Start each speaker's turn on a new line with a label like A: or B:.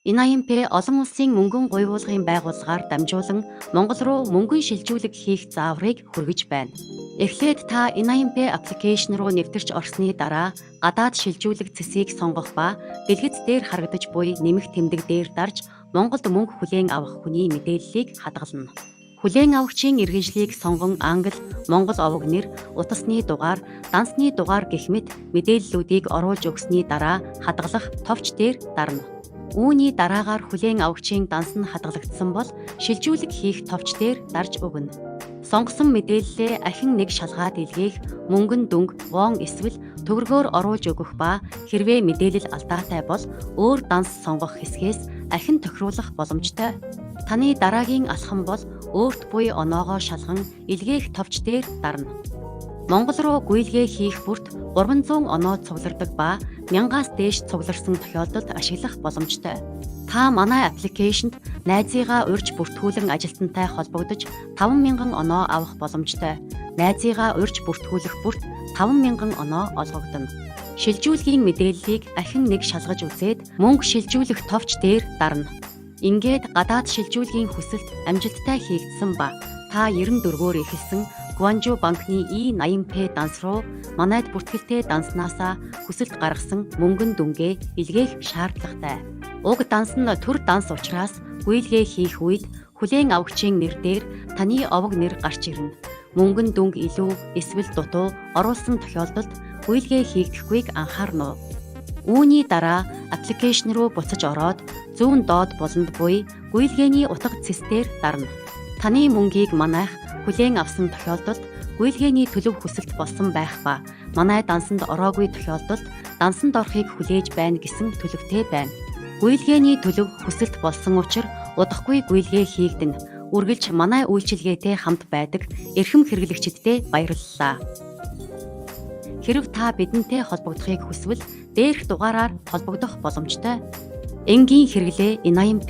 A: НАМП олон улсын мөнгөн гуйвуулгын байгууллагаар дамжуулан Монгол руу мөнгөн шилжүүлэг хийх зааврыг хүргэж байна. Эхлээд та НАМП аппликейшн руу нэвтэрч орсны дараа гадаад шилжүүлэг цэсийг сонгох ба дэлгэц дээр харагдаж буй нэмэх тэмдэг дээр дарж Монголд мөнгө хүлээн авах хүний мэдээллийг хадгална. Хүлээн авагчийн иргэншлийг сонгон англи, монгол овог нэр, утасны дугаар, дансны дугаар гэх мэт мэдээллүүдийг оруулж өгсөний дараа хадгалах товч дээр дарна. Үүний дараагаар хүлээн авагчийн данс нь хадгалагдсан бол шилжүүлэг хийх товч дээр дарж өгнө. Сонгосон мэдээллээ ахин нэг шалгаад илгээх, мөнгөн дүнг, вон эсвэл төгрөгөөр оруулж өгөх ба хэрвээ мэдээлэл алдаатай бол өөр данс сонгох хэсгээс ахин тохируулах боломжтой. Таны дараагийн алхам бол өөрт буй оноогоо шалган илгээх товч дээр дарна. Монгол руу гуйлгээ хийх бүрт 300 оноо цуглардаг ба 1000-аас дээш цугларсан тохиолдолд ашиглах боломжтой. Та манай аппликейшнд найзыгаа урьж бүртгүүлэн ажилтнтай холбогдож 5000 оноо авах боломжтой. Найзыгаа урьж бүртгүүлэх бүрт 5000 оноо олгогдно. Шилжүүлгийн мэдээллийг ахин нэг шалгаж үзээд мөнгө шилжүүлэх товч дээр дарна. Ингээд гадаад шилжүүлгийн хүсэлт амжилттай хийгдсэн ба та 94-өөр эхэлсэн Гуанжу банкны НАМП данс руу манайд бүртгэлтэй данснаасаа хүсэлт гаргасан мөнгөн дүнгээ илгээх шаардлагатай. Уг данс нь төр данс учраас гуйлгээ хийх үед хүлээн авагчийн нэр дээр таны овог нэр гарч ирнэ. Мөнгөн дүнг илүү эсвэл дутуу оруулсан тохиолдолд гуйлгээ хийгдэхгүйг анхаарна уу? Үүний дараа аппликейшн руу буцаж ороод зүүн доод буланд буй гуйлгээний утга цэсээр дарна. Таны мөнгийг манайх хүлээн авсан тохиолдолд гуйлгээний төлөв хүсэлт болсон байх ба манай дансанд ороогүй тохиолдолд дансанд орохыг хүлээж байна гэсэн төлөвтэй байна. Гуйлгээний төлөв хүсэлт болсон учраас удахгүй гуйлгээ хийгдэнэ. Үргэлж манай үйлчилгээтэй хамт байдаг эрхэм хэрэглэгчиддээ баярлалаа. Хэрв та бидэнтэй холбогдохыг хүсвэл дээрх дугаараар холбогдох боломжтой. Энгийн хэрэглээ НАМП